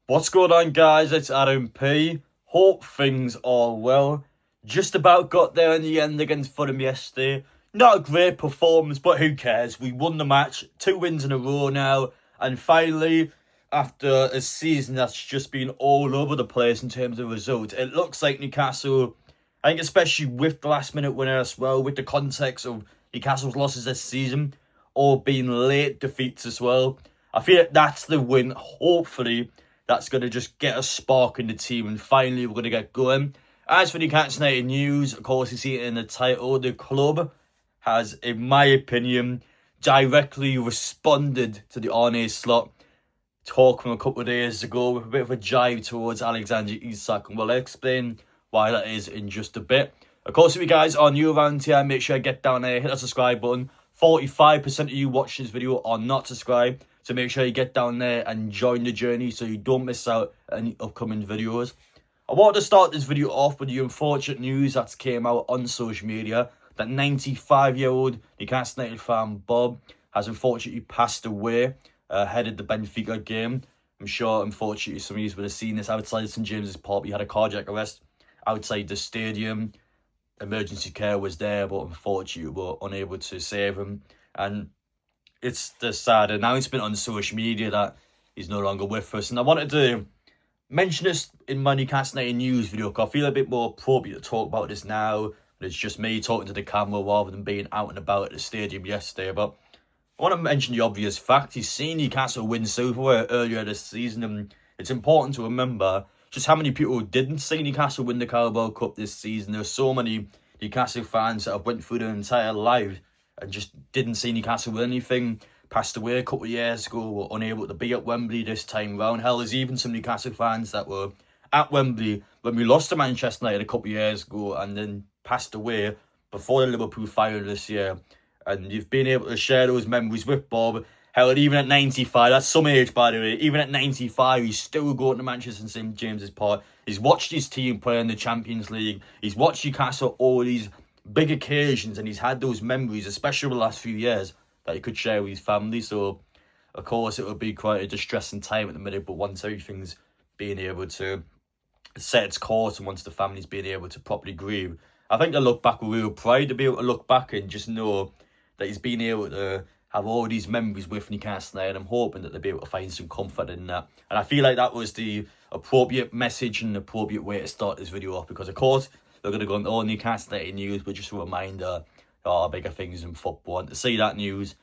What's going on, guys? It's Adam P. Hope things are well. Just about got there in the end against Fulham yesterday. Not a great performance, but who cares? We won the match, 2 wins in a row now, and finally, after a season that's just been all over the place in terms of results, it looks like Newcastle, I think especially with the last minute winner as well, with the context of Newcastle's losses this season, or being late defeats as well, I feel like that's the win, hopefully, that's going to just get a spark in the team, and finally we're going to get going. As for Newcastle United news, of course, you see it in the title, the club has, in my opinion, directly responded to the ARNE slot talk from a couple of days ago with a bit of a jibe towards Alexander Isak, and we'll explain why that is in just a bit. Of course, if you guys are new around here, make sure you get down there, hit that subscribe button. 45% of you watching this video are not subscribed, so make sure you get down there and join the journey so you don't miss out any upcoming videos. I wanted to start this video off with the unfortunate news that came out on social media that 95-year-old Newcastle United fan Bob has unfortunately passed away ahead of the Benfica game. I'm sure, unfortunately, some of you would have seen this outside St James's Park. He had a cardiac arrest outside the stadium. Emergency care was there, but unfortunately we were unable to save him. And it's the sad announcement on social media that he's no longer with us. And I wanted to mention this in my Newcastle United news video because I feel a bit more appropriate to talk about this now. It's just me talking to the camera rather than being out and about at the stadium yesterday. But I want to mention the obvious fact. He's seen Newcastle win silverware earlier this season, and it's important to remember just how many people didn't see Newcastle win the Carabao Cup this season. There's so many Newcastle fans that have went through their entire life and just didn't see Newcastle win anything. Passed away a couple of years ago, were unable to be at Wembley this time round. Hell, there's even some Newcastle fans that were at Wembley when we lost to Manchester United a couple of years ago and then passed away before the Liverpool final this year. And you've been able to share those memories with Bob. Hell, even at 95, that's some age by the way, even at 95, he's still going to Manchester and St James's Park. He's watched his team play in the Champions League. He's watched Newcastle all these big occasions, and he's had those memories, especially over the last few years, that he could share with his family. So, of course, it would be quite a distressing time at the minute, but once everything's being able to set its course and once the family's being able to properly grieve, I think they'll look back with real pride to be able to look back and just know that he's been able to have all these memories with Newcastle, and I'm hoping that they'll be able to find some comfort in that. And I feel like that was the appropriate message and appropriate way to start this video off, because of course they're going to go into all Newcastle news, but just a reminder there are bigger things in football. And to see that news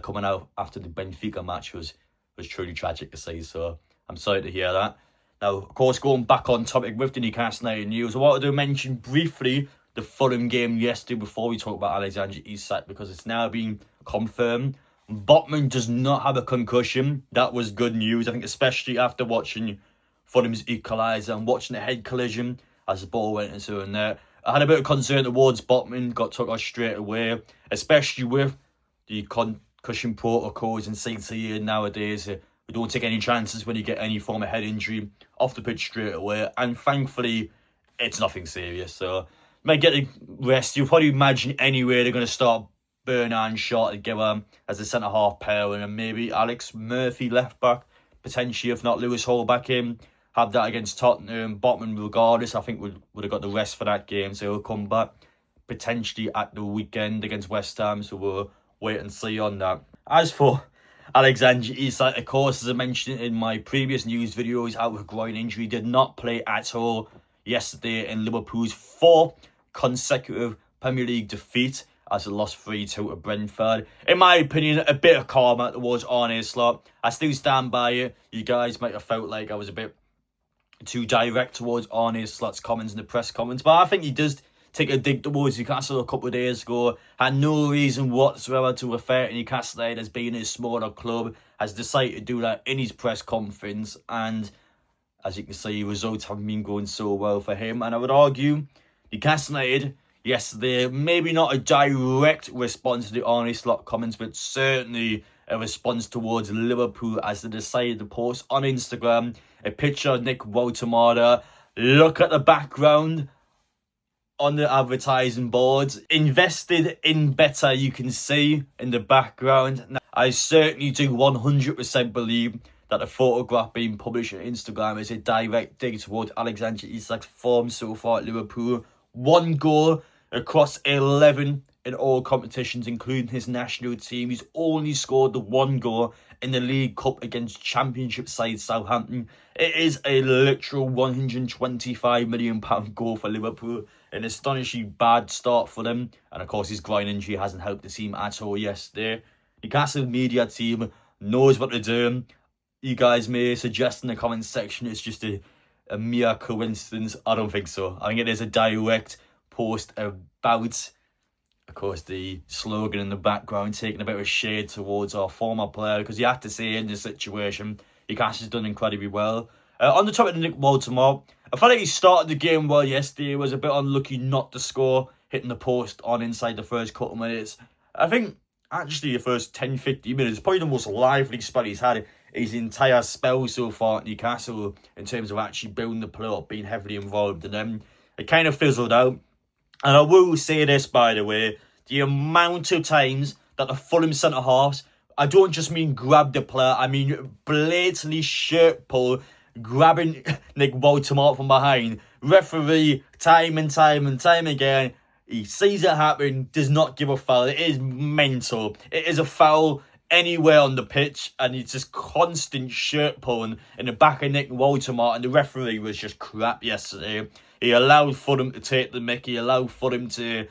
coming out after the Benfica match was truly tragic to see. So I'm sorry to hear that. Now, of course, going back on topic with the Newcastle news, I wanted to mention briefly the Fulham game yesterday before we talk about Alexander Isak, because it's now been confirmed Botman does not have a concussion. That was good news, I think, especially after watching Fulham's equaliser and watching the head collision as the ball went into the net. I had a bit of concern towards Botman, got took off straight away, especially with the concussion protocols in CTE nowadays. We don't take any chances when you get any form of head injury off the pitch straight away, and thankfully it's nothing serious, so might get a rest. You'll probably imagine anyway they're going to start Bernard and Shaw together as a centre-half pair, and maybe Alex Murphy left-back, potentially, if not Lewis Hall back in. Have that against Tottenham. Botman, regardless, I think would have got the rest for that game, so he'll come back potentially at the weekend against West Ham, so we'll wait and see on that. As for Alexander Isak, of course, as I mentioned in my previous news video, he's out with a groin injury, did not play at all yesterday in Liverpool's 4th consecutive Premier League defeat as it lost 3-2 to Brentford. In my opinion, a bit of karma towards ARNE's slot. I still stand by it. You guys might have felt like I was a bit too direct towards ARNE's slot's comments in the press comments, but I think he does take a dig towards Newcastle a couple of days ago. Had no reason whatsoever to refer to Newcastle as being a smaller club. Has decided to do that in his press conference, and as you can see, results haven't been going so well for him. And I would argue Newcastle United yesterday, maybe not a direct response to the ARNE slot comments, but certainly a response towards Liverpool as they decided to post on Instagram a picture of Nick Wotamada. Look at the background on the advertising boards. Invested in better, you can see in the background. Now, I certainly do 100% believe that the photograph being published on Instagram is a direct dig towards Alexander Isak's form so far at Liverpool. 1 goal across 11 in all competitions, including his national team. He's only scored the 1 goal in the League Cup against Championship side Southampton. It is a literal £125 million goal for Liverpool. An astonishingly bad start for them. And of course, his groin injury hasn't helped the team at all yesterday. Newcastle media team knows what they're doing. You guys may suggest in the comments section it's just a mere coincidence. I don't think so. I think it is a direct post about, of course, the slogan in the background, taking a bit of a shade towards our former player, because you have to say in this situation, Newcastle's done incredibly well. On the topic of Nick Baltimore, I felt like he started the game well yesterday. He was a bit unlucky not to score, hitting the post on inside the first couple of minutes. I think, actually, the first 10-15 minutes, probably the most lively spell he's had his entire spell so far at Newcastle in terms of actually building the play up, being heavily involved, and then it kind of fizzled out. And I will say this, by the way, the amount of times that the Fulham centre-halves, I don't just mean grab the player, I mean blatantly shirt pull, grabbing Nick Baltimore from behind. Referee, time and time again, he sees it happen, does not give a foul. It is mental. It is a foul anywhere on the pitch, and it's just constant shirt pulling in the back of Nick Baltimore, and the referee was just crap yesterday. He allowed Fulham to take the mickey, allowed Fulham to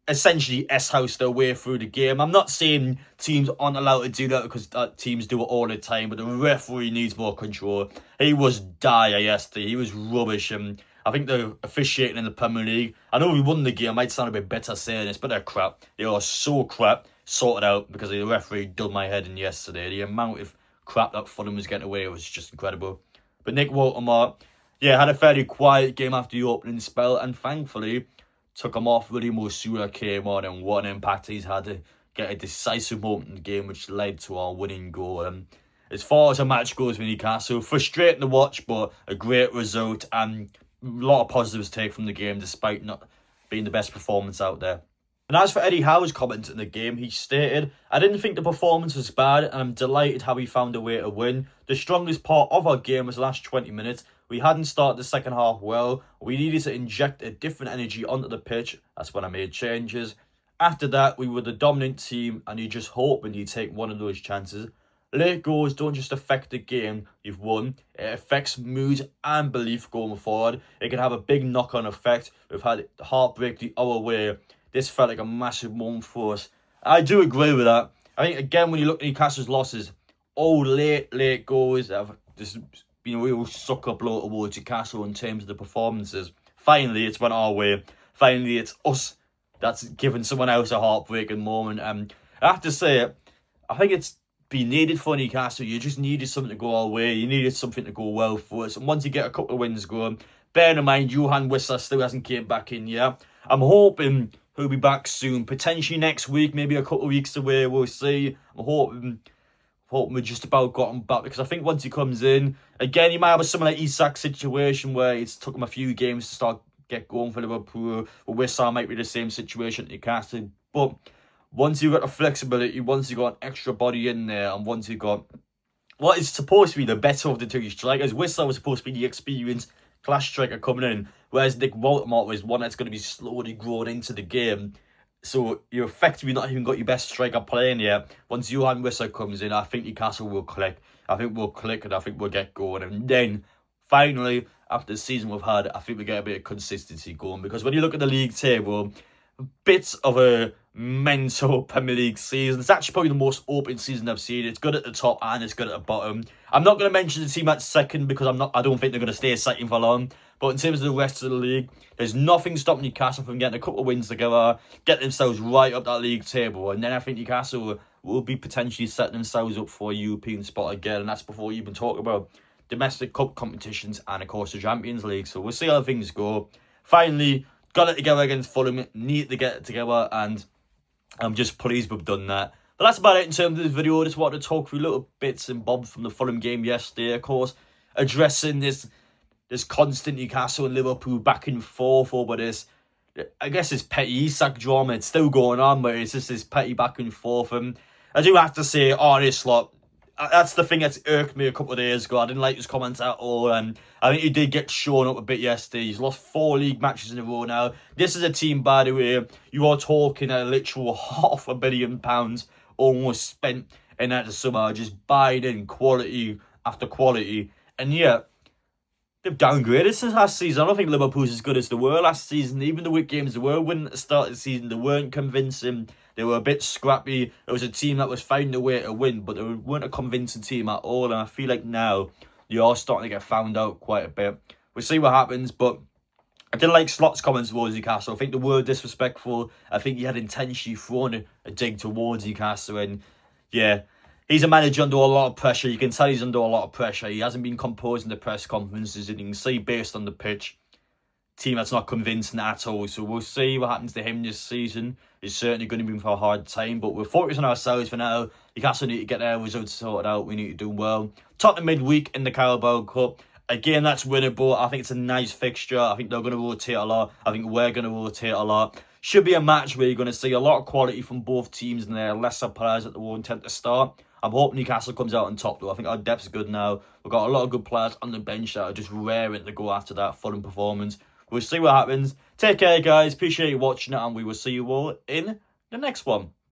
essentially S-house their way through the game. I'm not saying teams aren't allowed to do that, because teams do it all the time, but the referee needs more control. He was dire yesterday. He was rubbish, and I think the officiating in the Premier League, I know we won the game, I might sound a bit better saying this, but they're crap. They are so crap, sorted out, because the referee done my head in yesterday. The amount of crap that Fulham was getting away was just incredible. But Nick Baltimore, yeah, had a fairly quiet game after the opening spell, and thankfully took him off. Really, Mosura came on, and what an impact he's had to get a decisive moment in the game, which led to our winning goal. As far as a match goes with Newcastle, frustrating to watch, but a great result, and a lot of positives to take from the game, despite not being the best performance out there. And as for Eddie Howe's comment in the game, he stated, "I didn't think the performance was bad, and I'm delighted how we found a way to win. The strongest part of our game was the last 20 minutes. We hadn't started the second half well. We needed to inject a different energy onto the pitch. That's when I made changes. After that, we were the dominant team, and you just hope when you take one of those chances. Late goals don't just affect the game you've won. It affects mood and belief going forward. It can have a big knock-on effect. We've had heartbreak the other way. This felt like a massive moment for us." I do agree with that. I think, again, when you look at Newcastle's losses, all late goals have just been a real sucker blow towards Newcastle in terms of the performances. Finally, it's went our way. Finally, it's us that's given someone else a heartbreaking moment. I have to say, I think it's been needed for Newcastle. You just needed something to go our way. You needed something to go well for us. And once you get a couple of wins going, bearing in mind, Johan Wissa still hasn't came back in yet. I'm hoping he'll be back soon, potentially next week, maybe a couple of weeks away, we'll see. I'm hoping we just about got him back, because I think once he comes in, again, he might have a similar Isak situation where it's took him a few games to get going for Liverpool. Or Wissa might be the same situation at Newcastle. But once you've got the flexibility, once you've got an extra body in there, and once you've got what is supposed to be the better of the two strikers, Wissa was supposed to be the experienced class striker coming in, whereas Nick Baltimore is one that's going to be slowly growing into the game. So you're effectively not even got your best striker playing yet. Once Johan Wissa comes in, I think Newcastle will click. I think we'll click, and I think we'll get going. And then, finally, after the season we've had, I think we get a bit of consistency going. Because when you look at the league table, bits of a mental Premier League season. It's actually probably the most open season I've seen. It's good at the top and it's good at the bottom. I'm not going to mention the team at second, because I don't think they're going to stay second for long. But in terms of the rest of the league, there's nothing stopping Newcastle from getting a couple of wins together, get themselves right up that league table, and then I think Newcastle will be potentially setting themselves up for a European spot again, and that's before you even talk about domestic cup competitions and, of course, the Champions League. So we'll see how things go. Finally, got it together against Fulham, need to get it together, and I'm just pleased we've done that. But that's about it in terms of this video. I just wanted to talk through little bits and bobs from the Fulham game yesterday. Of course, addressing this constant Newcastle and Liverpool back and forth over this, I guess it's petty Isak drama. It's still going on, but it's just this petty back and forth. And I do have to say, ARNE slot, that's the thing that's irked me a couple of days ago. I didn't like his comments at all, and I think he did get shown up a bit yesterday. He's lost 4 league matches in a row now. This is a team, by the way, you are talking a literal £500 million almost spent in that summer, just buying in quality after quality. And yet, they've downgraded since last season. I don't think Liverpool's as good as they were last season. Even the weak games they were winning at the start of the season, they weren't convincing. They were a bit scrappy. It was a team that was finding a way to win, but they weren't a convincing team at all. And I feel like now they are starting to get found out quite a bit. We'll see what happens, but I didn't like Slot's comments towards Newcastle. I think they were disrespectful. I think he had intentionally thrown a dig towards Newcastle. And yeah, he's a manager under a lot of pressure. You can tell he's under a lot of pressure. He hasn't been composed in the press conferences. And you can see based on the pitch, team that's not convincing at all. So we'll see what happens to him this season. It's certainly going to be for a hard time. But we're focusing on ourselves for now. Newcastle need to get their results sorted out. We need to do well. Tottenham midweek in the Carabao Cup. Again, that's winnable. I think it's a nice fixture. I think they're going to rotate a lot. I think we're going to rotate a lot. Should be a match where you're going to see a lot of quality from both teams and their lesser players that they won't tend to start. I'm hoping Newcastle comes out on top, though. I think our depth's good now. We've got a lot of good players on the bench that are just raring to go after that Fulham performance. We'll see what happens. Take care, guys. Appreciate you watching it, and we will see you all in the next one.